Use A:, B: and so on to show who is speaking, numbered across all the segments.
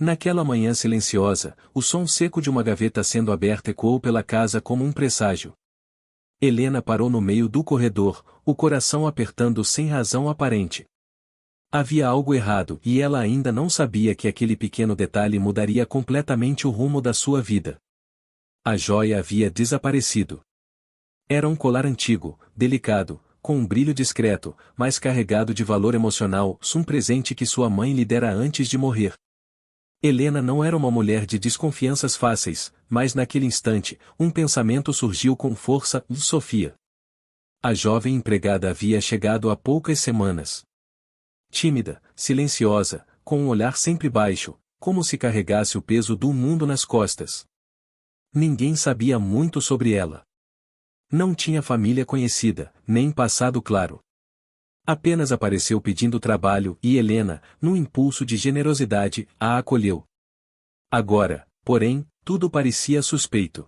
A: Naquela manhã silenciosa, o som seco de uma gaveta sendo aberta ecoou pela casa como um presságio. Helena parou no meio do corredor, o coração apertando sem razão aparente. Havia algo errado e ela ainda não sabia que aquele pequeno detalhe mudaria completamente o rumo da sua vida. A joia havia desaparecido. Era um colar antigo, delicado, com um brilho discreto, mas carregado de valor emocional, um presente que sua mãe lhe dera antes de morrer. Helena não era uma mulher de desconfianças fáceis, mas naquele instante, um pensamento surgiu com força: Sofia. A jovem empregada havia chegado há poucas semanas. Tímida, silenciosa, com um olhar sempre baixo, como se carregasse o peso do mundo nas costas. Ninguém sabia muito sobre ela. Não tinha família conhecida, nem passado claro. Apenas apareceu pedindo trabalho e Helena, num impulso de generosidade, a acolheu. Agora, porém, tudo parecia suspeito.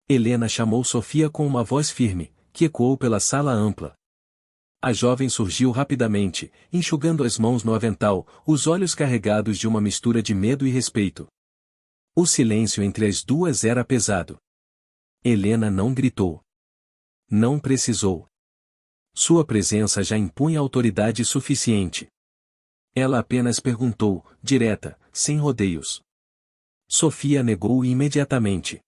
A: Helena chamou Sofia com uma voz firme, que ecoou pela sala ampla. A jovem surgiu rapidamente, enxugando as mãos no avental, os olhos carregados de uma mistura de medo e respeito. O silêncio entre as duas era pesado. Helena não gritou. Não precisou. Sua presença já impunha autoridade suficiente. Ela apenas perguntou, direta, sem rodeios. Sofia negou imediatamente.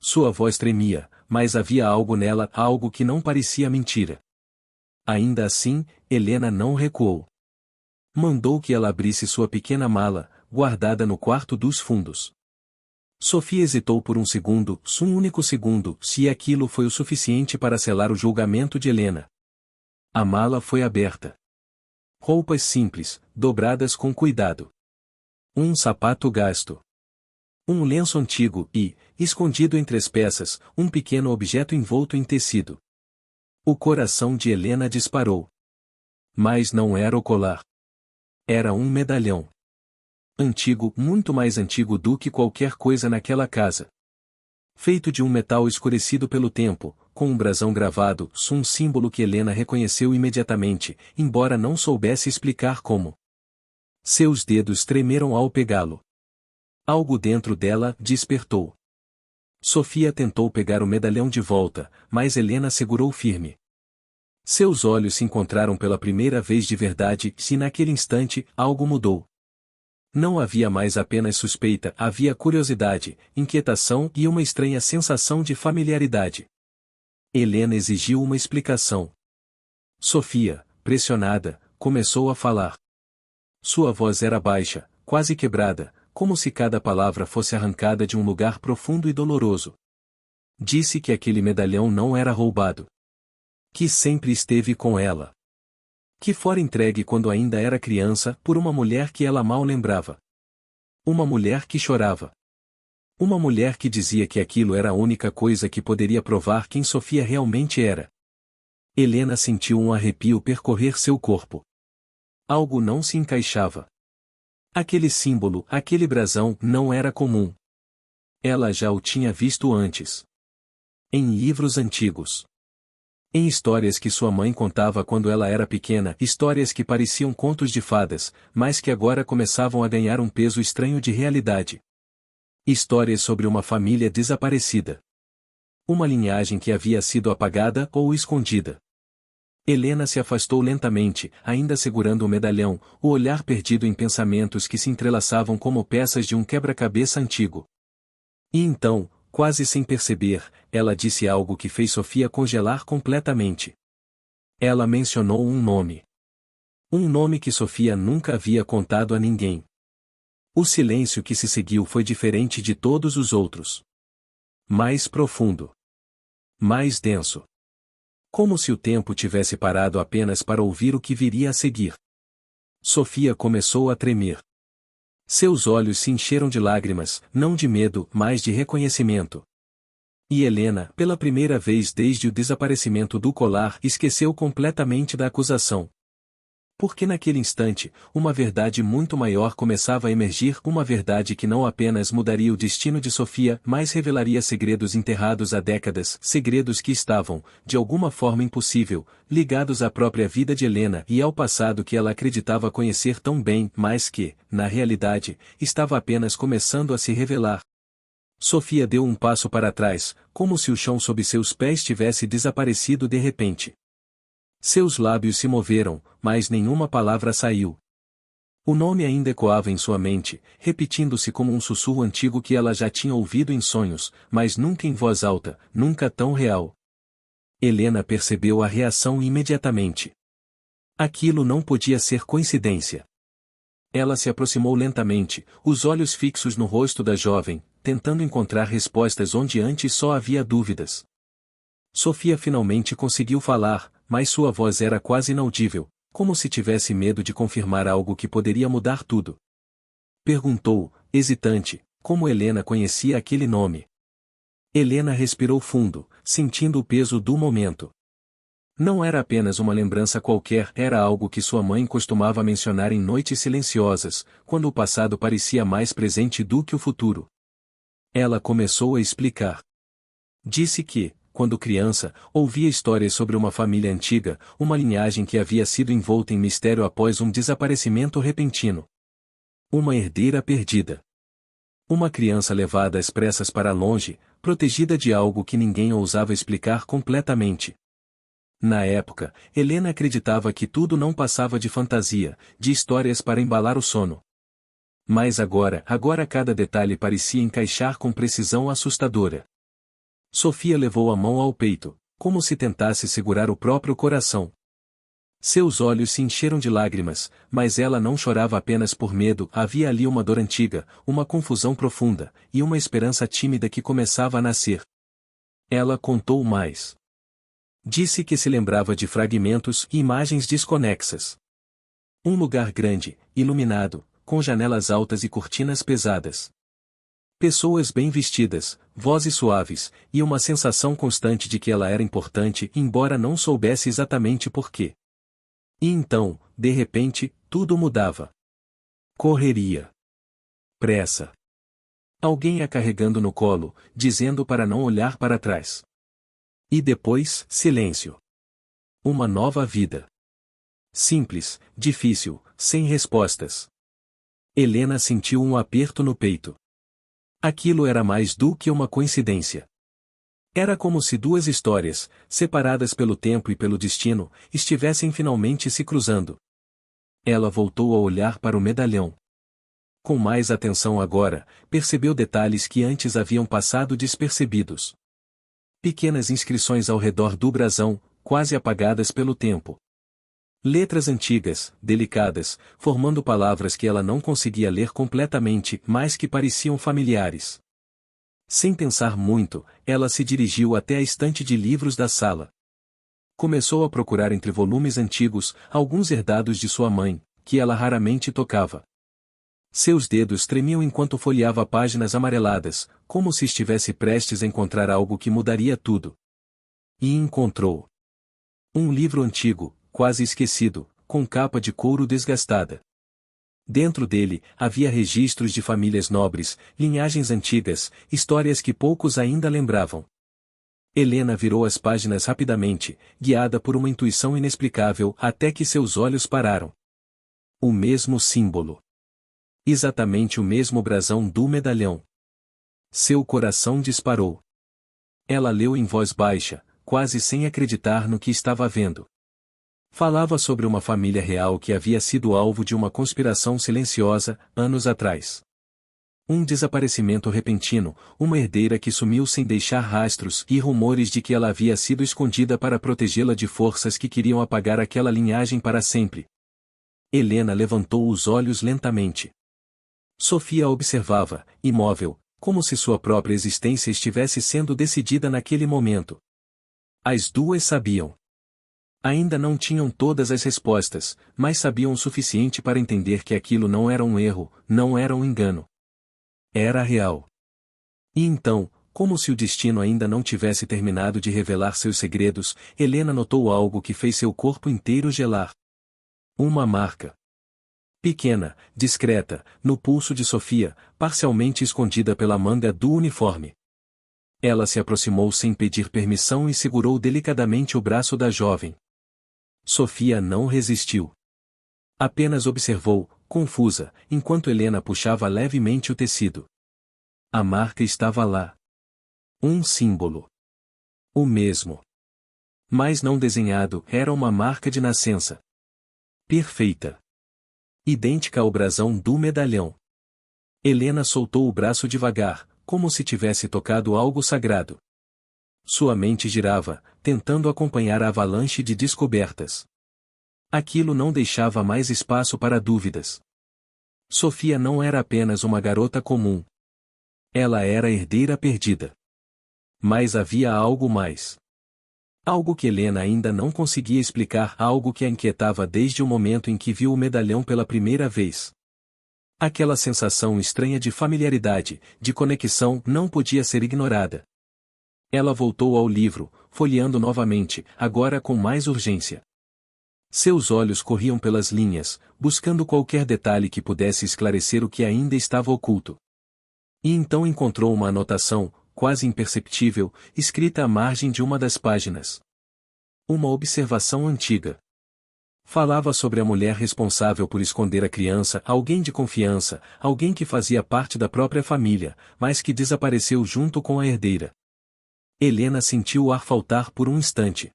A: Sua voz tremia, mas havia algo nela, algo que não parecia mentira. Ainda assim, Helena não recuou. Mandou que ela abrisse sua pequena mala, guardada no quarto dos fundos. Sofia hesitou por um segundo, um único segundo, se aquilo foi o suficiente para selar o julgamento de Helena. A mala foi aberta. Roupas simples, dobradas com cuidado. Um sapato gasto. Um lenço antigo e, escondido entre as peças, um pequeno objeto envolto em tecido. O coração de Helena disparou. Mas não era o colar. Era um medalhão. Antigo, muito mais antigo do que qualquer coisa naquela casa. Feito de um metal escurecido pelo tempo, com um brasão gravado, um símbolo que Helena reconheceu imediatamente, embora não soubesse explicar como. Seus dedos tremeram ao pegá-lo. Algo dentro dela despertou. Sofia tentou pegar o medalhão de volta, mas Helena segurou firme. Seus olhos se encontraram pela primeira vez de verdade, e naquele instante, algo mudou. Não havia mais apenas suspeita, havia curiosidade, inquietação e uma estranha sensação de familiaridade. Helena exigiu uma explicação. Sofia, pressionada, começou a falar. Sua voz era baixa, quase quebrada, como se cada palavra fosse arrancada de um lugar profundo e doloroso. Disse que aquele medalhão não era roubado. Que sempre esteve com ela. Que fora entregue quando ainda era criança, por uma mulher que ela mal lembrava. Uma mulher que chorava. Uma mulher que dizia que aquilo era a única coisa que poderia provar quem Sofia realmente era. Helena sentiu um arrepio percorrer seu corpo. Algo não se encaixava. Aquele símbolo, aquele brasão, não era comum. Ela já o tinha visto antes. Em livros antigos. Em histórias que sua mãe contava quando ela era pequena, histórias que pareciam contos de fadas, mas que agora começavam a ganhar um peso estranho de realidade. Histórias sobre uma família desaparecida. Uma linhagem que havia sido apagada ou escondida. Helena se afastou lentamente, ainda segurando o medalhão, o olhar perdido em pensamentos que se entrelaçavam como peças de um quebra-cabeça antigo. E então, quase sem perceber, ela disse algo que fez Sofia congelar completamente. Ela mencionou um nome. Um nome que Sofia nunca havia contado a ninguém. O silêncio que se seguiu foi diferente de todos os outros. Mais profundo. Mais denso. Como se o tempo tivesse parado apenas para ouvir o que viria a seguir. Sofia começou a tremer. Seus olhos se encheram de lágrimas, não de medo, mas de reconhecimento. E Helena, pela primeira vez desde o desaparecimento do colar, esqueceu completamente da acusação. Porque naquele instante, uma verdade muito maior começava a emergir, uma verdade que não apenas mudaria o destino de Sofia, mas revelaria segredos enterrados há décadas, segredos que estavam, de alguma forma impossível, ligados à própria vida de Helena e ao passado que ela acreditava conhecer tão bem, mas que, na realidade, estava apenas começando a se revelar. Sofia deu um passo para trás, como se o chão sob seus pés tivesse desaparecido de repente. Seus lábios se moveram, mas nenhuma palavra saiu. O nome ainda ecoava em sua mente, repetindo-se como um sussurro antigo que ela já tinha ouvido em sonhos, mas nunca em voz alta, nunca tão real. Helena percebeu a reação imediatamente. Aquilo não podia ser coincidência. Ela se aproximou lentamente, os olhos fixos no rosto da jovem, tentando encontrar respostas onde antes só havia dúvidas. Sofia finalmente conseguiu falar, mas sua voz era quase inaudível, como se tivesse medo de confirmar algo que poderia mudar tudo. Perguntou, hesitante, como Helena conhecia aquele nome. Helena respirou fundo, sentindo o peso do momento. Não era apenas uma lembrança qualquer, era algo que sua mãe costumava mencionar em noites silenciosas, quando o passado parecia mais presente do que o futuro. Ela começou a explicar. Disse que, quando criança, ouvia histórias sobre uma família antiga, uma linhagem que havia sido envolta em mistério após um desaparecimento repentino. Uma herdeira perdida. Uma criança levada às pressas para longe, protegida de algo que ninguém ousava explicar completamente. Na época, Helena acreditava que tudo não passava de fantasia, de histórias para embalar o sono. Mas agora cada detalhe parecia encaixar com precisão assustadora. Sofia levou a mão ao peito, como se tentasse segurar o próprio coração. Seus olhos se encheram de lágrimas, mas ela não chorava apenas por medo, havia ali uma dor antiga, uma confusão profunda, e uma esperança tímida que começava a nascer. Ela contou mais. Disse que se lembrava de fragmentos e imagens desconexas. Um lugar grande, iluminado, com janelas altas e cortinas pesadas. Pessoas bem vestidas, vozes suaves, e uma sensação constante de que ela era importante, embora não soubesse exatamente por quê. E então, de repente, tudo mudava. Correria. Pressa. Alguém a carregando no colo, dizendo para não olhar para trás. E depois, silêncio. Uma nova vida. Simples, difícil, sem respostas. Helena sentiu um aperto no peito. Aquilo era mais do que uma coincidência. Era como se duas histórias, separadas pelo tempo e pelo destino, estivessem finalmente se cruzando. Ela voltou a olhar para o medalhão. Com mais atenção agora, percebeu detalhes que antes haviam passado despercebidos. Pequenas inscrições ao redor do brasão, quase apagadas pelo tempo. Letras antigas, delicadas, formando palavras que ela não conseguia ler completamente, mas que pareciam familiares. Sem pensar muito, ela se dirigiu até a estante de livros da sala. Começou a procurar entre volumes antigos, alguns herdados de sua mãe, que ela raramente tocava. Seus dedos tremiam enquanto folheava páginas amareladas, como se estivesse prestes a encontrar algo que mudaria tudo. E encontrou. Um livro antigo, quase esquecido, com capa de couro desgastada. Dentro dele, havia registros de famílias nobres, linhagens antigas, histórias que poucos ainda lembravam. Helena virou as páginas rapidamente, guiada por uma intuição inexplicável, até que seus olhos pararam. O mesmo símbolo. Exatamente o mesmo brasão do medalhão. Seu coração disparou. Ela leu em voz baixa, quase sem acreditar no que estava vendo. Falava sobre uma família real que havia sido alvo de uma conspiração silenciosa, anos atrás. Um desaparecimento repentino, uma herdeira que sumiu sem deixar rastros e rumores de que ela havia sido escondida para protegê-la de forças que queriam apagar aquela linhagem para sempre. Helena levantou os olhos lentamente. Sofia a observava, imóvel, como se sua própria existência estivesse sendo decidida naquele momento. As duas sabiam. Ainda não tinham todas as respostas, mas sabiam o suficiente para entender que aquilo não era um erro, não era um engano. Era real. E então, como se o destino ainda não tivesse terminado de revelar seus segredos, Helena notou algo que fez seu corpo inteiro gelar. Uma marca. Pequena, discreta, no pulso de Sofia, parcialmente escondida pela manga do uniforme. Ela se aproximou sem pedir permissão e segurou delicadamente o braço da jovem. Sofia não resistiu. Apenas observou, confusa, enquanto Helena puxava levemente o tecido. A marca estava lá. Um símbolo. O mesmo. Mas não desenhado, era uma marca de nascença. Perfeita. Idêntica ao brasão do medalhão. Helena soltou o braço devagar, como se tivesse tocado algo sagrado. Sua mente girava, tentando acompanhar a avalanche de descobertas. Aquilo não deixava mais espaço para dúvidas. Sofia não era apenas uma garota comum. Ela era a herdeira perdida. Mas havia algo mais. Algo que Helena ainda não conseguia explicar, algo que a inquietava desde o momento em que viu o medalhão pela primeira vez. Aquela sensação estranha de familiaridade, de conexão, não podia ser ignorada. Ela voltou ao livro, folheando novamente, agora com mais urgência. Seus olhos corriam pelas linhas, buscando qualquer detalhe que pudesse esclarecer o que ainda estava oculto. E então encontrou uma anotação, quase imperceptível, escrita à margem de uma das páginas. Uma observação antiga. Falava sobre a mulher responsável por esconder a criança, alguém de confiança, alguém que fazia parte da própria família, mas que desapareceu junto com a herdeira. Helena sentiu o ar faltar por um instante.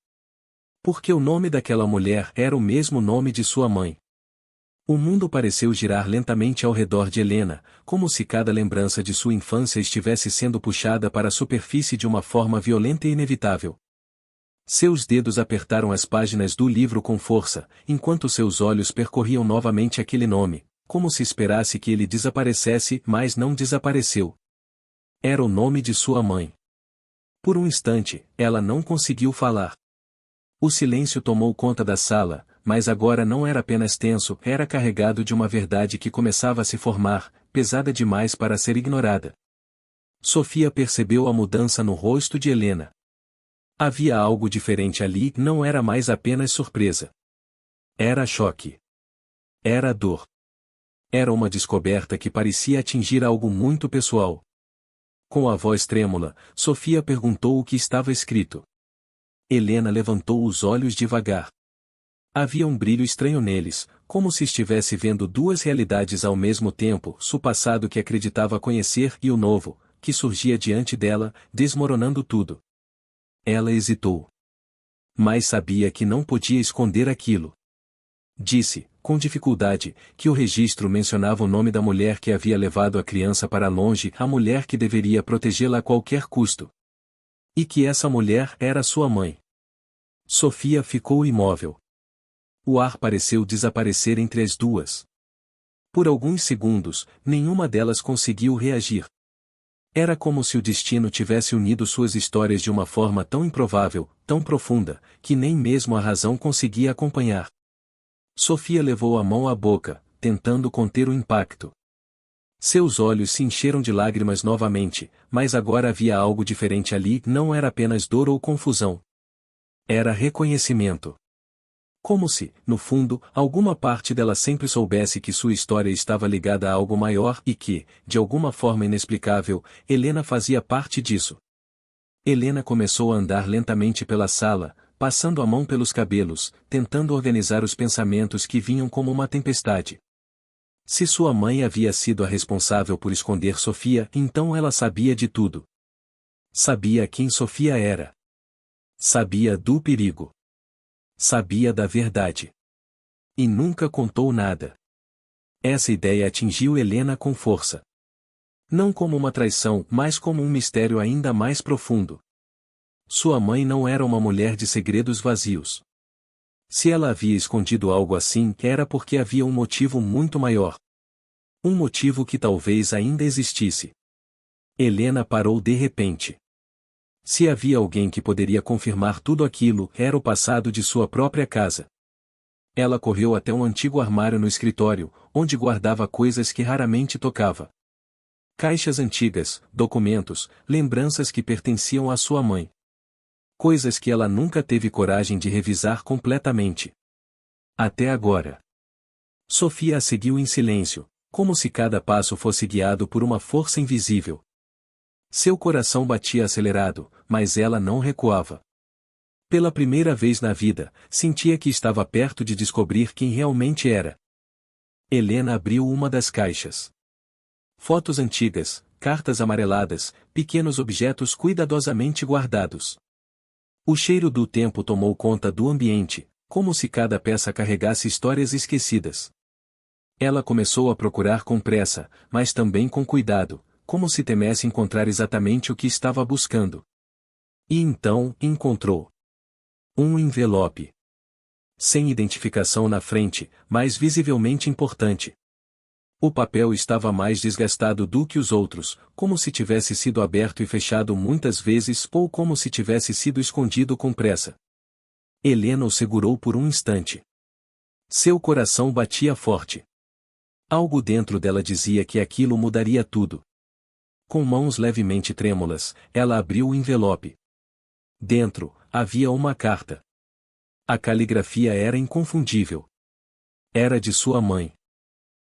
A: Porque o nome daquela mulher era o mesmo nome de sua mãe. O mundo pareceu girar lentamente ao redor de Helena, como se cada lembrança de sua infância estivesse sendo puxada para a superfície de uma forma violenta e inevitável. Seus dedos apertaram as páginas do livro com força, enquanto seus olhos percorriam novamente aquele nome, como se esperasse que ele desaparecesse, mas não desapareceu. Era o nome de sua mãe. Por um instante, ela não conseguiu falar. O silêncio tomou conta da sala, mas agora não era apenas tenso, era carregado de uma verdade que começava a se formar, pesada demais para ser ignorada. Sofia percebeu a mudança no rosto de Helena. Havia algo diferente ali, não era mais apenas surpresa. Era choque. Era dor. Era uma descoberta que parecia atingir algo muito pessoal. Com a voz trêmula, Sofia perguntou o que estava escrito. Helena levantou os olhos devagar. Havia um brilho estranho neles, como se estivesse vendo duas realidades ao mesmo tempo, o passado que acreditava conhecer e o novo, que surgia diante dela, desmoronando tudo. Ela hesitou. Mas sabia que não podia esconder aquilo. Disse, com dificuldade, que o registro mencionava o nome da mulher que havia levado a criança para longe, a mulher que deveria protegê-la a qualquer custo. E que essa mulher era sua mãe. Sofia ficou imóvel. O ar pareceu desaparecer entre as duas. Por alguns segundos, nenhuma delas conseguiu reagir. Era como se o destino tivesse unido suas histórias de uma forma tão improvável, tão profunda, que nem mesmo a razão conseguia acompanhar. Sofia levou a mão à boca, tentando conter o impacto. Seus olhos se encheram de lágrimas novamente, mas agora havia algo diferente ali, não era apenas dor ou confusão. Era reconhecimento. Como se, no fundo, alguma parte dela sempre soubesse que sua história estava ligada a algo maior e que, de alguma forma inexplicável, Helena fazia parte disso. Helena começou a andar lentamente pela sala, passando a mão pelos cabelos, tentando organizar os pensamentos que vinham como uma tempestade. Se sua mãe havia sido a responsável por esconder Sofia, então ela sabia de tudo. Sabia quem Sofia era. Sabia do perigo. Sabia da verdade. E nunca contou nada. Essa ideia atingiu Helena com força. Não como uma traição, mas como um mistério ainda mais profundo. Sua mãe não era uma mulher de segredos vazios. Se ela havia escondido algo assim, era porque havia um motivo muito maior. Um motivo que talvez ainda existisse. Helena parou de repente. Se havia alguém que poderia confirmar tudo aquilo, era o passado de sua própria casa. Ela correu até um antigo armário no escritório, onde guardava coisas que raramente tocava. Caixas antigas, documentos, lembranças que pertenciam à sua mãe. Coisas que ela nunca teve coragem de revisar completamente. Até agora. Sofia a seguiu em silêncio, como se cada passo fosse guiado por uma força invisível. Seu coração batia acelerado, mas ela não recuava. Pela primeira vez na vida, sentia que estava perto de descobrir quem realmente era. Helena abriu uma das caixas. Fotos antigas, cartas amareladas, pequenos objetos cuidadosamente guardados. O cheiro do tempo tomou conta do ambiente, como se cada peça carregasse histórias esquecidas. Ela começou a procurar com pressa, mas também com cuidado, como se temesse encontrar exatamente o que estava buscando. E então, encontrou um envelope. Sem identificação na frente, mas visivelmente importante. O papel estava mais desgastado do que os outros, como se tivesse sido aberto e fechado muitas vezes ou como se tivesse sido escondido com pressa. Helena o segurou por um instante. Seu coração batia forte. Algo dentro dela dizia que aquilo mudaria tudo. Com mãos levemente trêmulas, ela abriu o envelope. Dentro, havia uma carta. A caligrafia era inconfundível. Era de sua mãe.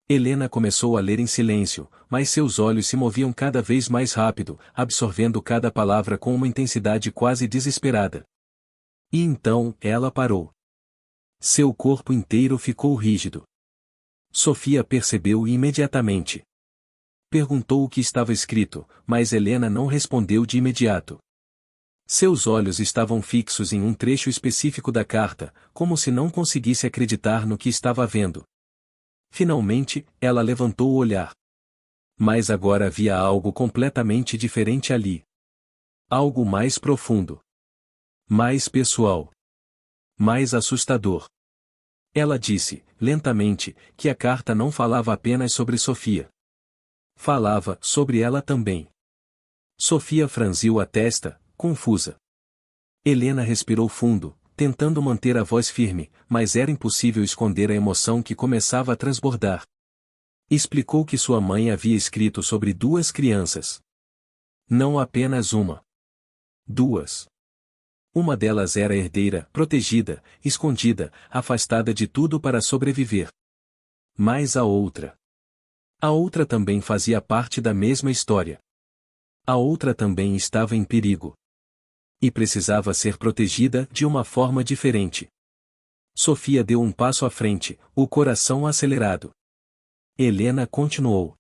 A: Helena começou a ler em silêncio, mas seus olhos se moviam cada vez mais rápido, absorvendo cada palavra com uma intensidade quase desesperada. E então, ela parou. Seu corpo inteiro ficou rígido. Sofia percebeu imediatamente. Perguntou o que estava escrito, mas Helena não respondeu de imediato. Seus olhos estavam fixos em um trecho específico da carta, como se não conseguisse acreditar no que estava vendo. Finalmente, ela levantou o olhar. Mas agora havia algo completamente diferente ali. Algo mais profundo. Mais pessoal. Mais assustador. Ela disse, lentamente, que a carta não falava apenas sobre Sofia. Falava sobre ela também. Sofia franziu a testa, confusa. Helena respirou fundo, tentando manter a voz firme, mas era impossível esconder a emoção que começava a transbordar. Explicou que sua mãe havia escrito sobre duas crianças. Não apenas uma. Duas. Uma delas era herdeira, protegida, escondida, afastada de tudo para sobreviver. Mas a outra. A outra também fazia parte da mesma história. A outra também estava em perigo. E precisava ser protegida de uma forma diferente. Sofia deu um passo à frente, o coração acelerado. Helena continuou.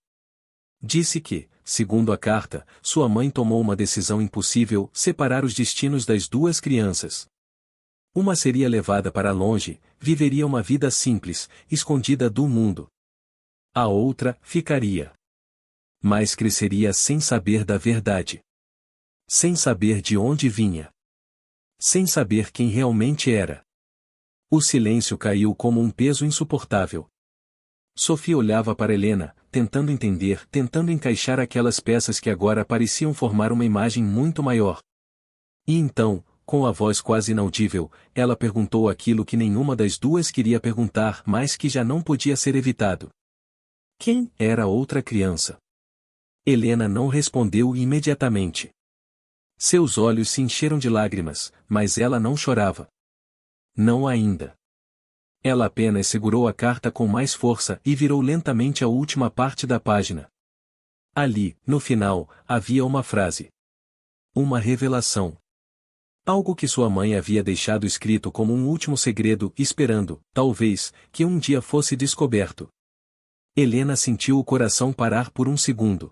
A: Disse que, segundo a carta, sua mãe tomou uma decisão impossível: separar os destinos das duas crianças. Uma seria levada para longe, viveria uma vida simples, escondida do mundo. A outra ficaria. Mas cresceria sem saber da verdade. Sem saber de onde vinha. Sem saber quem realmente era. O silêncio caiu como um peso insuportável. Sofia olhava para Helena, tentando entender, tentando encaixar aquelas peças que agora pareciam formar uma imagem muito maior. E então, com a voz quase inaudível, ela perguntou aquilo que nenhuma das duas queria perguntar, mas que já não podia ser evitado. Quem era a outra criança? Helena não respondeu imediatamente. Seus olhos se encheram de lágrimas, mas ela não chorava. Não ainda. Ela apenas segurou a carta com mais força e virou lentamente a última parte da página. Ali, no final, havia uma frase. Uma revelação. Algo que sua mãe havia deixado escrito como um último segredo, esperando, talvez, que um dia fosse descoberto. Helena sentiu o coração parar por um segundo.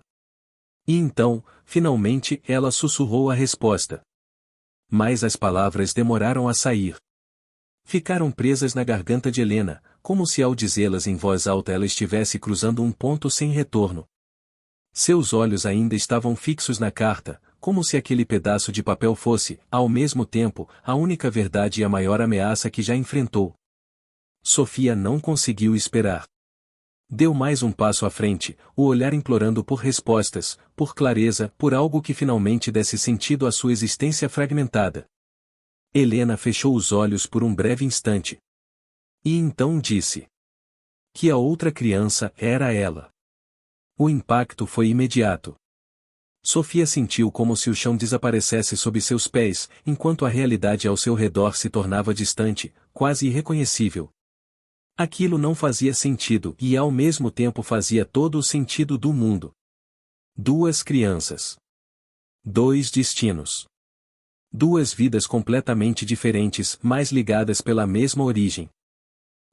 A: E então, finalmente, ela sussurrou a resposta. Mas as palavras demoraram a sair. Ficaram presas na garganta de Helena, como se ao dizê-las em voz alta ela estivesse cruzando um ponto sem retorno. Seus olhos ainda estavam fixos na carta, como se aquele pedaço de papel fosse, ao mesmo tempo, a única verdade e a maior ameaça que já enfrentou. Sofia não conseguiu esperar. Deu mais um passo à frente, o olhar implorando por respostas, por clareza, por algo que finalmente desse sentido à sua existência fragmentada. Helena fechou os olhos por um breve instante. E então disse que a outra criança era ela. O impacto foi imediato. Sofia sentiu como se o chão desaparecesse sob seus pés, enquanto a realidade ao seu redor se tornava distante, quase irreconhecível. Aquilo não fazia sentido e ao mesmo tempo fazia todo o sentido do mundo. Duas crianças. Dois destinos. Duas vidas completamente diferentes, mas ligadas pela mesma origem.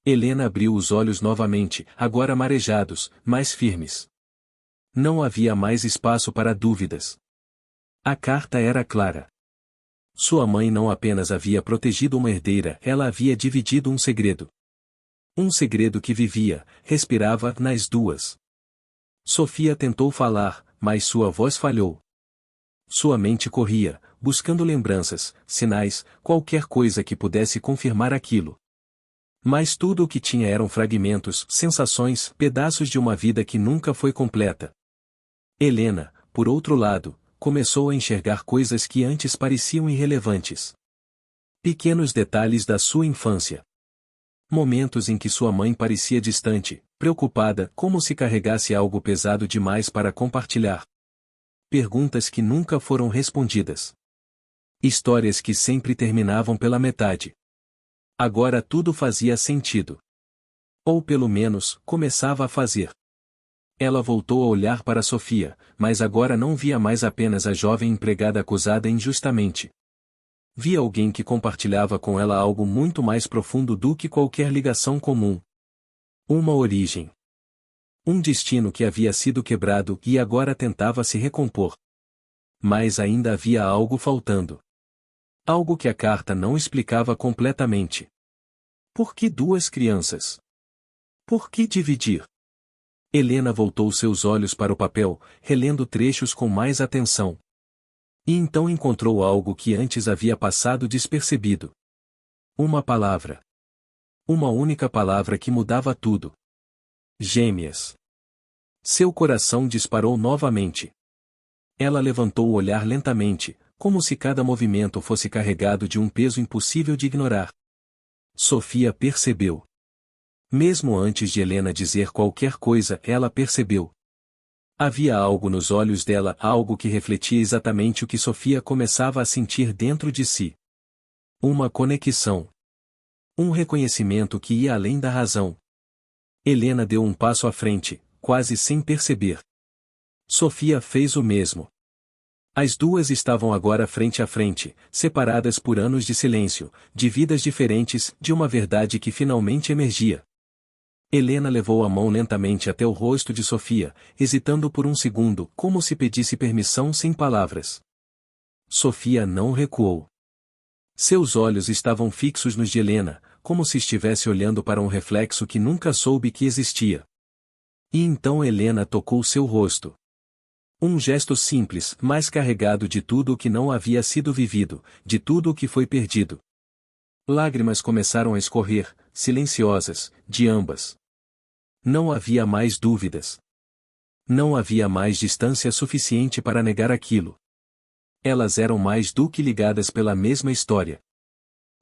A: Helena abriu os olhos novamente, agora marejados, mais firmes. Não havia mais espaço para dúvidas. A carta era clara. Sua mãe não apenas havia protegido uma herdeira, ela havia dividido um segredo. Um segredo que vivia, respirava, nas duas. Sofia tentou falar, mas sua voz falhou. Sua mente corria, buscando lembranças, sinais, qualquer coisa que pudesse confirmar aquilo. Mas tudo o que tinha eram fragmentos, sensações, pedaços de uma vida que nunca foi completa. Helena, por outro lado, começou a enxergar coisas que antes pareciam irrelevantes. Pequenos detalhes da sua infância. Momentos em que sua mãe parecia distante, preocupada, como se carregasse algo pesado demais para compartilhar. Perguntas que nunca foram respondidas. Histórias que sempre terminavam pela metade. Agora tudo fazia sentido. Ou pelo menos, começava a fazer. Ela voltou a olhar para Sofia, mas agora não via mais apenas a jovem empregada acusada injustamente. Via alguém que compartilhava com ela algo muito mais profundo do que qualquer ligação comum. Uma origem. Um destino que havia sido quebrado e agora tentava se recompor. Mas ainda havia algo faltando. Algo que a carta não explicava completamente. Por que duas crianças? Por que dividir? Helena voltou seus olhos para o papel, relendo trechos com mais atenção. E então encontrou algo que antes havia passado despercebido. Uma palavra. Uma única palavra que mudava tudo. Gêmeas. Seu coração disparou novamente. Ela levantou o olhar lentamente, como se cada movimento fosse carregado de um peso impossível de ignorar. Sofia percebeu. Mesmo antes de Helena dizer qualquer coisa, ela percebeu. Havia algo nos olhos dela, algo que refletia exatamente o que Sofia começava a sentir dentro de si. Uma conexão. Um reconhecimento que ia além da razão. Helena deu um passo à frente, quase sem perceber. Sofia fez o mesmo. As duas estavam agora frente a frente, separadas por anos de silêncio, de vidas diferentes, de uma verdade que finalmente emergia. Helena levou a mão lentamente até o rosto de Sofia, hesitando por um segundo, como se pedisse permissão sem palavras. Sofia não recuou. Seus olhos estavam fixos nos de Helena, como se estivesse olhando para um reflexo que nunca soube que existia. E então Helena tocou seu rosto. Um gesto simples, mas carregado de tudo o que não havia sido vivido, de tudo o que foi perdido. Lágrimas começaram a escorrer, silenciosas, de ambas. Não havia mais dúvidas. Não havia mais distância suficiente para negar aquilo. Elas eram mais do que ligadas pela mesma história.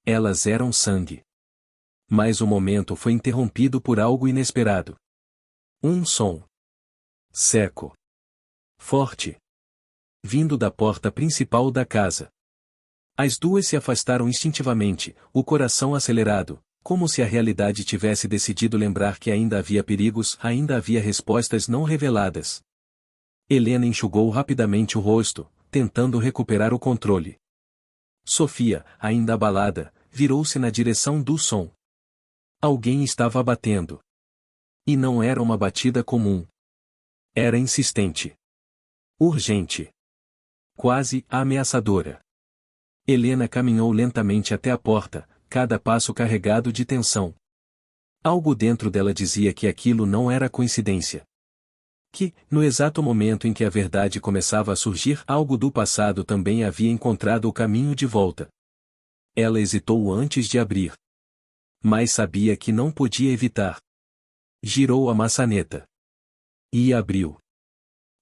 A: Elas eram sangue. Mas o momento foi interrompido por algo inesperado. Um som. Seco. Forte. Vindo da porta principal da casa. As duas se afastaram instintivamente, o coração acelerado, como se a realidade tivesse decidido lembrar que ainda havia perigos, ainda havia respostas não reveladas. Helena enxugou rapidamente o rosto, tentando recuperar o controle. Sofia, ainda abalada, virou-se na direção do som. Alguém estava batendo. E não era uma batida comum. Era insistente. Urgente. Quase ameaçadora. Helena caminhou lentamente até a porta, cada passo carregado de tensão. Algo dentro dela dizia que aquilo não era coincidência. Que, no exato momento em que a verdade começava a surgir, algo do passado também havia encontrado o caminho de volta. Ela hesitou antes de abrir. Mas sabia que não podia evitar. Girou a maçaneta. E abriu.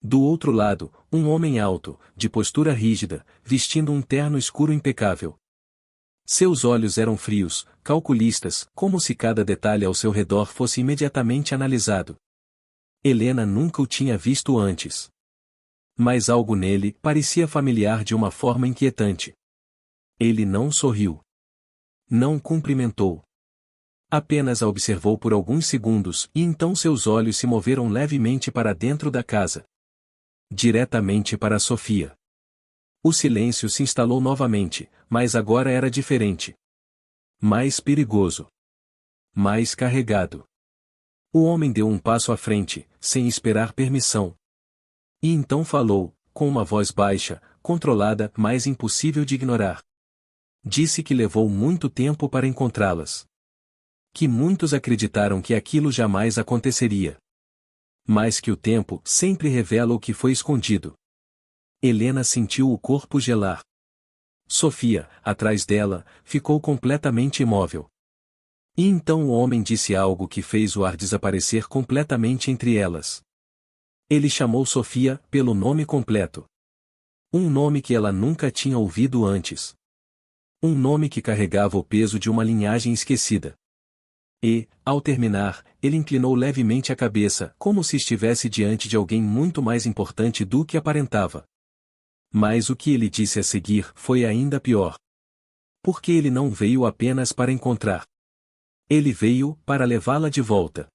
A: Do outro lado, um homem alto, de postura rígida, vestindo um terno escuro impecável. Seus olhos eram frios, calculistas, como se cada detalhe ao seu redor fosse imediatamente analisado. Helena nunca o tinha visto antes. Mas algo nele parecia familiar de uma forma inquietante. Ele não sorriu. Não cumprimentou. Apenas a observou por alguns segundos e então seus olhos se moveram levemente para dentro da casa. Diretamente para Sofia. O silêncio se instalou novamente, mas agora era diferente. Mais perigoso. Mais carregado. O homem deu um passo à frente, sem esperar permissão. E então falou, com uma voz baixa, controlada, mas impossível de ignorar. Disse que levou muito tempo para encontrá-las. Que muitos acreditaram que aquilo jamais aconteceria. Mas que o tempo sempre revela o que foi escondido. Helena sentiu o corpo gelar. Sofia, atrás dela, ficou completamente imóvel. E então o homem disse algo que fez o ar desaparecer completamente entre elas. Ele chamou Sofia pelo nome completo. Um nome que ela nunca tinha ouvido antes. Um nome que carregava o peso de uma linhagem esquecida. E, ao terminar, ele inclinou levemente a cabeça, como se estivesse diante de alguém muito mais importante do que aparentava. Mas o que ele disse a seguir foi ainda pior. Porque ele não veio apenas para encontrar. Ele veio para levá-la de volta.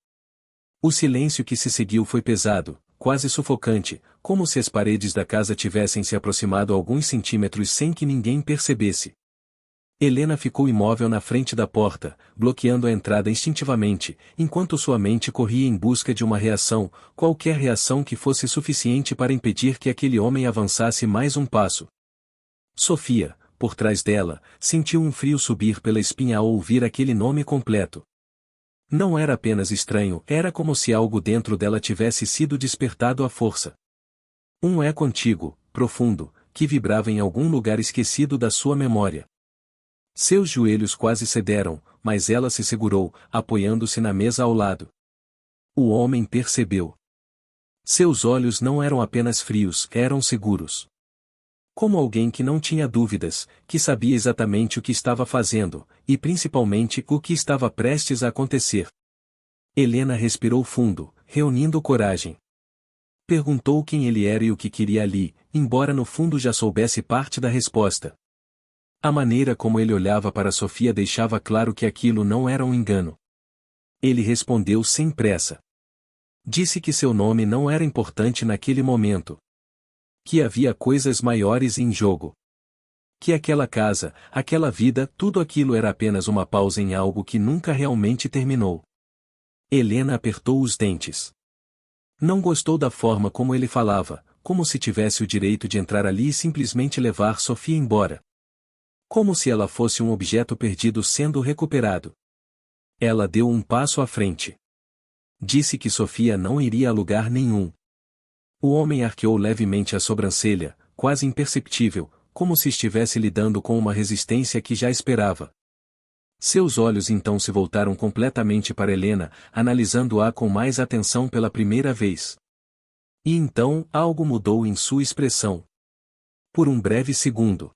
A: O silêncio que se seguiu foi pesado, quase sufocante, como se as paredes da casa tivessem se aproximado alguns centímetros sem que ninguém percebesse. Helena ficou imóvel na frente da porta, bloqueando a entrada instintivamente, enquanto sua mente corria em busca de uma reação, qualquer reação que fosse suficiente para impedir que aquele homem avançasse mais um passo. Sofia, por trás dela, sentiu um frio subir pela espinha ao ouvir aquele nome completo. Não era apenas estranho, era como se algo dentro dela tivesse sido despertado à força. Um eco antigo, profundo, que vibrava em algum lugar esquecido da sua memória. Seus joelhos quase cederam, mas ela se segurou, apoiando-se na mesa ao lado. O homem percebeu. Seus olhos não eram apenas frios, eram seguros. Como alguém que não tinha dúvidas, que sabia exatamente o que estava fazendo, e principalmente o que estava prestes a acontecer. Helena respirou fundo, reunindo coragem. Perguntou quem ele era e o que queria ali, embora no fundo já soubesse parte da resposta. A maneira como ele olhava para Sofia deixava claro que aquilo não era um engano. Ele respondeu sem pressa. Disse que seu nome não era importante naquele momento. Que havia coisas maiores em jogo. Que aquela casa, aquela vida, tudo aquilo era apenas uma pausa em algo que nunca realmente terminou. Helena apertou os dentes. Não gostou da forma como ele falava, como se tivesse o direito de entrar ali e simplesmente levar Sofia embora. Como se ela fosse um objeto perdido sendo recuperado. Ela deu um passo à frente. Disse que Sofia não iria a lugar nenhum. O homem arqueou levemente a sobrancelha, quase imperceptível, como se estivesse lidando com uma resistência que já esperava. Seus olhos então se voltaram completamente para Helena, analisando-a com mais atenção pela primeira vez. E então, algo mudou em sua expressão. Por um breve segundo.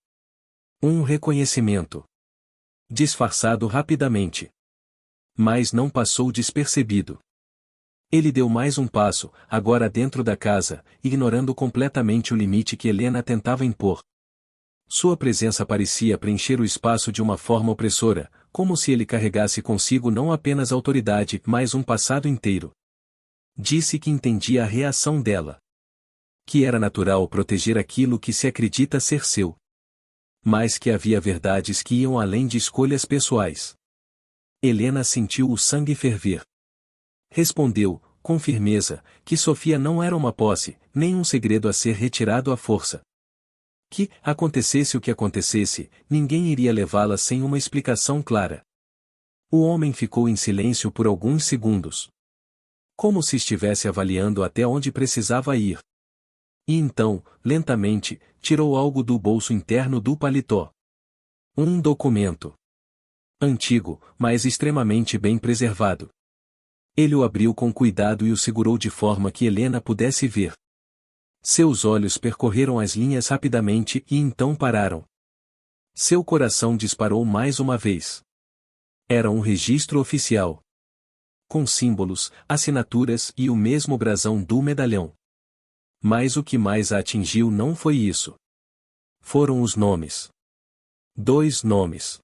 A: Um reconhecimento. Disfarçado rapidamente. Mas não passou despercebido. Ele deu mais um passo, agora dentro da casa, ignorando completamente o limite que Helena tentava impor. Sua presença parecia preencher o espaço de uma forma opressora, como se ele carregasse consigo não apenas autoridade, mas um passado inteiro. Disse que entendia a reação dela. Que era natural proteger aquilo que se acredita ser seu. Mas que havia verdades que iam além de escolhas pessoais. Helena sentiu o sangue ferver. Respondeu, com firmeza, que Sofia não era uma posse, nem um segredo a ser retirado à força. Que, acontecesse o que acontecesse, ninguém iria levá-la sem uma explicação clara. O homem ficou em silêncio por alguns segundos. Como se estivesse avaliando até onde precisava ir. E então, lentamente, tirou algo do bolso interno do paletó. Um documento. Antigo, mas extremamente bem preservado. Ele o abriu com cuidado e o segurou de forma que Helena pudesse ver. Seus olhos percorreram as linhas rapidamente e então pararam. Seu coração disparou mais uma vez. Era um registro oficial. Com símbolos, assinaturas e o mesmo brasão do medalhão. Mas o que mais a atingiu não foi isso. Foram os nomes. 2 nomes.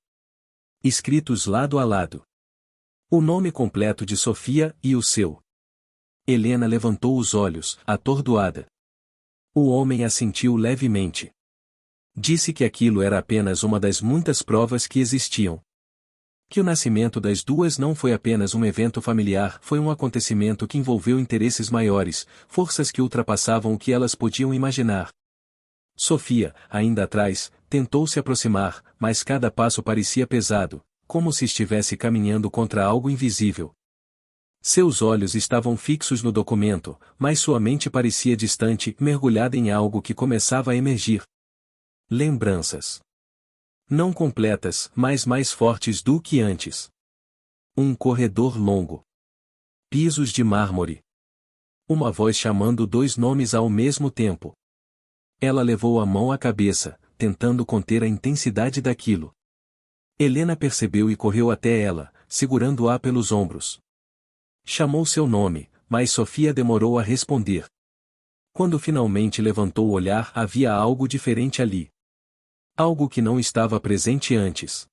A: Escritos lado a lado. O nome completo de Sofia e o seu. Helena levantou os olhos, atordoada. O homem assentiu levemente. Disse que aquilo era apenas uma das muitas provas que existiam. Que o nascimento das duas não foi apenas um evento familiar, foi um acontecimento que envolveu interesses maiores, forças que ultrapassavam o que elas podiam imaginar. Sofia, ainda atrás, tentou se aproximar, mas cada passo parecia pesado, como se estivesse caminhando contra algo invisível. Seus olhos estavam fixos no documento, mas sua mente parecia distante, mergulhada em algo que começava a emergir. Lembranças. Não completas, mas mais fortes do que antes. Um corredor longo. Pisos de mármore. Uma voz chamando dois nomes ao mesmo tempo. Ela levou a mão à cabeça, tentando conter a intensidade daquilo. Helena percebeu e correu até ela, segurando-a pelos ombros. Chamou seu nome, mas Sofia demorou a responder. Quando finalmente levantou o olhar, havia algo diferente ali. Algo que não estava presente antes.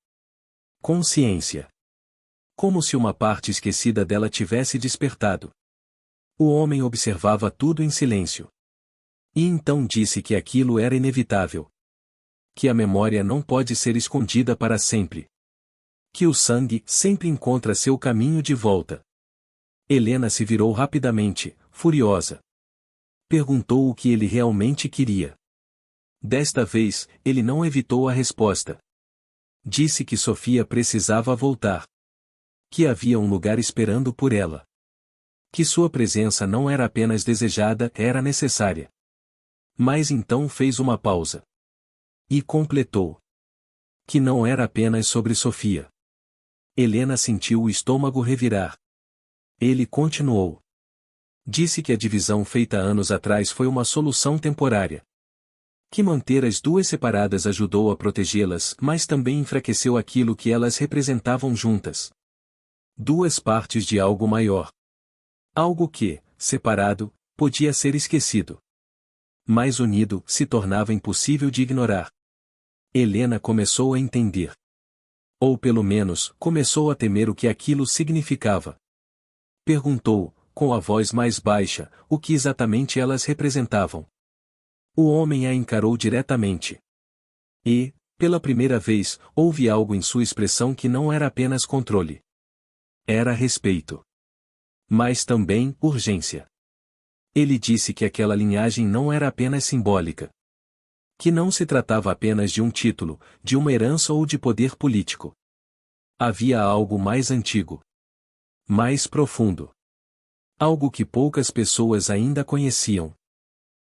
A: Consciência. Como se uma parte esquecida dela tivesse despertado. O homem observava tudo em silêncio. E então disse que aquilo era inevitável. Que a memória não pode ser escondida para sempre. Que o sangue sempre encontra seu caminho de volta. Helena se virou rapidamente, furiosa. Perguntou o que ele realmente queria. Desta vez, ele não evitou a resposta. Disse que Sofia precisava voltar. Que havia um lugar esperando por ela. Que sua presença não era apenas desejada, era necessária. Mas então fez uma pausa. E completou. Que não era apenas sobre Sofia. Helena sentiu o estômago revirar. Ele continuou. Disse que a divisão feita anos atrás foi uma solução temporária. Que manter as duas separadas ajudou a protegê-las, mas também enfraqueceu aquilo que elas representavam juntas. Duas partes de algo maior. Algo que, separado, podia ser esquecido. Mas unido, se tornava impossível de ignorar. Helena começou a entender. Ou pelo menos, começou a temer o que aquilo significava. Perguntou, com a voz mais baixa, o que exatamente elas representavam. O homem a encarou diretamente. E, pela primeira vez, houve algo em sua expressão que não era apenas controle. Era respeito. Mas também urgência. Ele disse que aquela linhagem não era apenas simbólica. Que não se tratava apenas de um título, de uma herança ou de poder político. Havia algo mais antigo. Mais profundo. Algo que poucas pessoas ainda conheciam.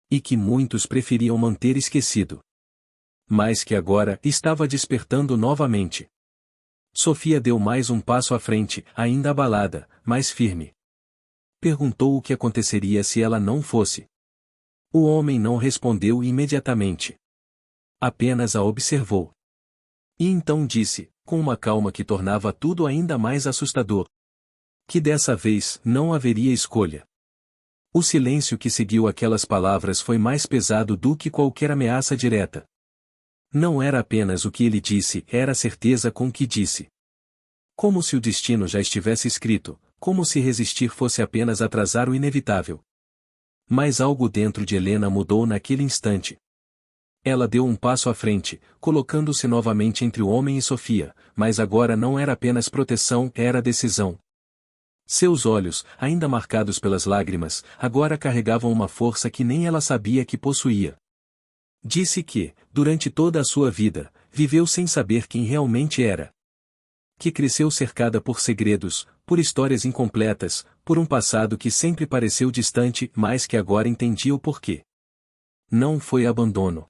A: E que muitos preferiam manter esquecido. Mas que agora estava despertando novamente. Sofia deu mais um passo à frente, ainda abalada, mas firme. Perguntou o que aconteceria se ela não fosse. O homem não respondeu imediatamente. Apenas a observou. E então disse, com uma calma que tornava tudo ainda mais assustador. Que dessa vez não haveria escolha. O silêncio que seguiu aquelas palavras foi mais pesado do que qualquer ameaça direta. Não era apenas o que ele disse, era a certeza com que disse. Como se o destino já estivesse escrito, como se resistir fosse apenas atrasar o inevitável. Mas algo dentro de Helena mudou naquele instante. Ela deu um passo à frente, colocando-se novamente entre o homem e Sofia, mas agora não era apenas proteção, era decisão. Seus olhos, ainda marcados pelas lágrimas, agora carregavam uma força que nem ela sabia que possuía. Disse que, durante toda a sua vida, viveu sem saber quem realmente era. Que cresceu cercada por segredos, por histórias incompletas, por um passado que sempre pareceu distante, mas que agora entendia o porquê. Não foi abandono.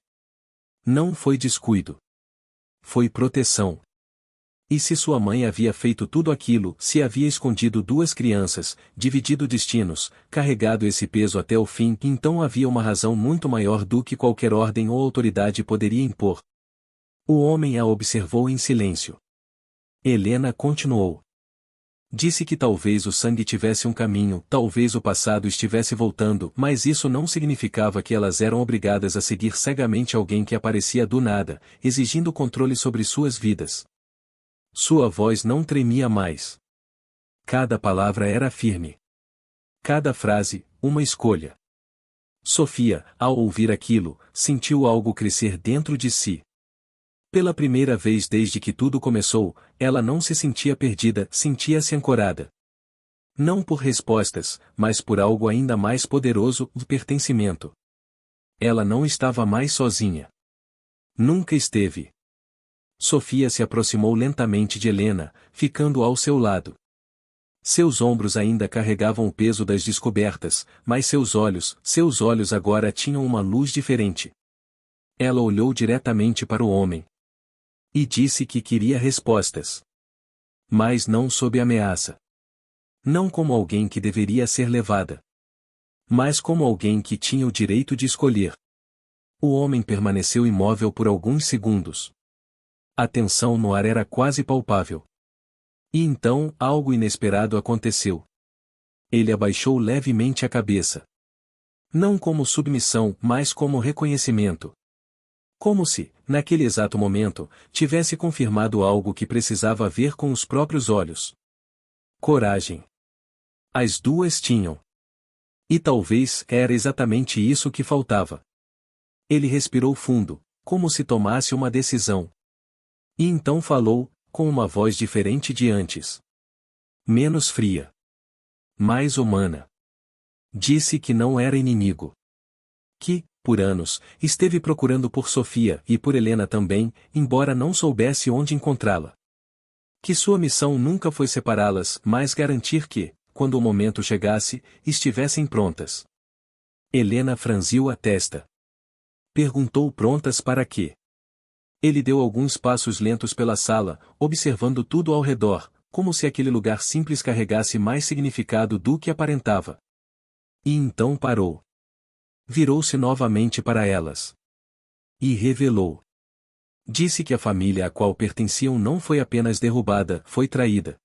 A: Não foi descuido. Foi proteção. E se sua mãe havia feito tudo aquilo, se havia escondido duas crianças, dividido destinos, carregado esse peso até o fim, então havia uma razão muito maior do que qualquer ordem ou autoridade poderia impor. O homem a observou em silêncio. Helena continuou. Disse que talvez o sangue tivesse um caminho, talvez o passado estivesse voltando, mas isso não significava que elas eram obrigadas a seguir cegamente alguém que aparecia do nada, exigindo controle sobre suas vidas. Sua voz não tremia mais. Cada palavra era firme. Cada frase, uma escolha. Sofia, ao ouvir aquilo, sentiu algo crescer dentro de si. Pela primeira vez desde que tudo começou, ela não se sentia perdida, sentia-se ancorada. Não por respostas, mas por algo ainda mais poderoso, o pertencimento. Ela não estava mais sozinha. Nunca esteve. Sofia se aproximou lentamente de Helena, ficando ao seu lado. Seus ombros ainda carregavam o peso das descobertas, mas seus olhos agora tinham uma luz diferente. Ela olhou diretamente para o homem. E disse que queria respostas. Mas não sob ameaça. Não como alguém que deveria ser levada. Mas como alguém que tinha o direito de escolher. O homem permaneceu imóvel por alguns segundos. A tensão no ar era quase palpável. E então, algo inesperado aconteceu. Ele abaixou levemente a cabeça. Não como submissão, mas como reconhecimento. Como se, naquele exato momento, tivesse confirmado algo que precisava ver com os próprios olhos. Coragem. As duas tinham. E talvez era exatamente isso que faltava. Ele respirou fundo, como se tomasse uma decisão. E então falou, com uma voz diferente de antes. Menos fria. Mais humana. Disse que não era inimigo. Que, por anos, esteve procurando por Sofia e por Helena também, embora não soubesse onde encontrá-la. Que sua missão nunca foi separá-las, mas garantir que, quando o momento chegasse, estivessem prontas. Helena franziu a testa. Perguntou prontas para quê? Ele deu alguns passos lentos pela sala, observando tudo ao redor, como se aquele lugar simples carregasse mais significado do que aparentava. E então parou. Virou-se novamente para elas. E revelou. Disse que a família a qual pertenciam não foi apenas derrubada, foi traída.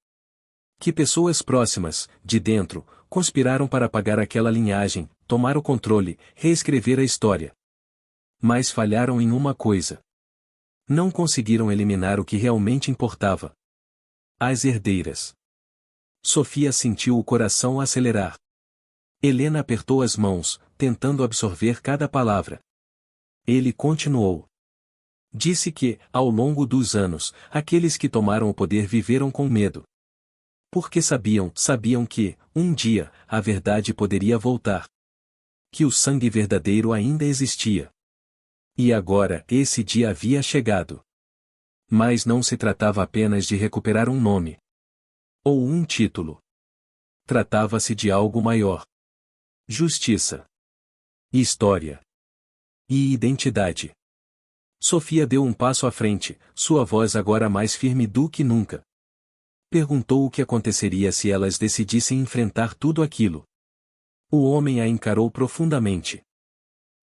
A: Que pessoas próximas, de dentro, conspiraram para apagar aquela linhagem, tomar o controle, reescrever a história. Mas falharam em uma coisa. Não conseguiram eliminar o que realmente importava. As herdeiras. Sofia sentiu o coração acelerar. Helena apertou as mãos, tentando absorver cada palavra. Ele continuou. Disse que, ao longo dos anos, aqueles que tomaram o poder viveram com medo. Porque sabiam que, um dia, a verdade poderia voltar. Que o sangue verdadeiro ainda existia. E agora, esse dia havia chegado. Mas não se tratava apenas de recuperar um nome. Ou um título. Tratava-se de algo maior. Justiça. História. E identidade. Sofia deu um passo à frente, sua voz agora mais firme do que nunca. Perguntou o que aconteceria se elas decidissem enfrentar tudo aquilo. O homem a encarou profundamente.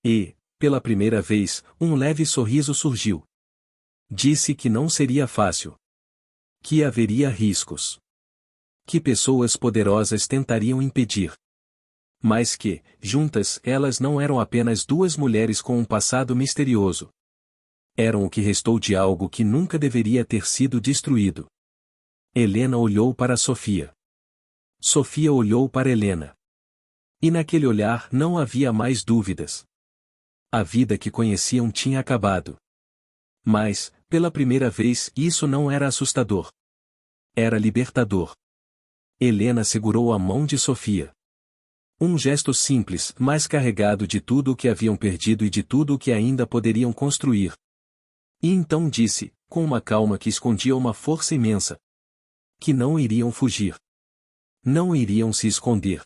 A: E, pela primeira vez, um leve sorriso surgiu. Disse que não seria fácil. Que haveria riscos. Que pessoas poderosas tentariam impedir. Mas que, juntas, elas não eram apenas duas mulheres com um passado misterioso. Eram o que restou de algo que nunca deveria ter sido destruído. Helena olhou para Sofia. Sofia olhou para Helena. E naquele olhar não havia mais dúvidas. A vida que conheciam tinha acabado. Mas, pela primeira vez, isso não era assustador. Era libertador. Helena segurou a mão de Sofia. Um gesto simples, mas carregado de tudo o que haviam perdido e de tudo o que ainda poderiam construir. E então disse, com uma calma que escondia uma força imensa, que não iriam fugir. Não iriam se esconder.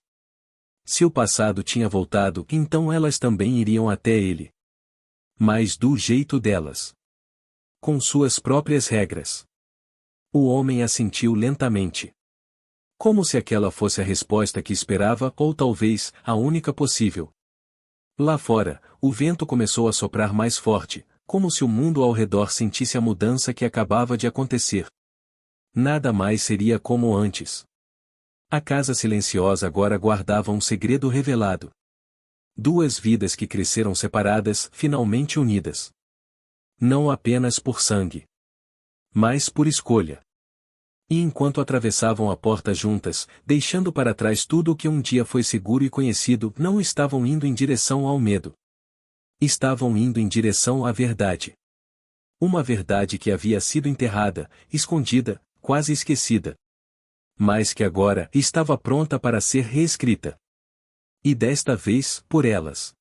A: Se o passado tinha voltado, então elas também iriam até ele. Mas do jeito delas. Com suas próprias regras. O homem assentiu lentamente. Como se aquela fosse a resposta que esperava ou talvez, a única possível. Lá fora, o vento começou a soprar mais forte, como se o mundo ao redor sentisse a mudança que acabava de acontecer. Nada mais seria como antes. A casa silenciosa agora guardava um segredo revelado. Duas vidas que cresceram separadas, finalmente unidas. Não apenas por sangue. Mas por escolha. E enquanto atravessavam a porta juntas, deixando para trás tudo o que um dia foi seguro e conhecido, não estavam indo em direção ao medo. Estavam indo em direção à verdade. Uma verdade que havia sido enterrada, escondida, quase esquecida. Mas que agora estava pronta para ser reescrita. E desta vez, por elas.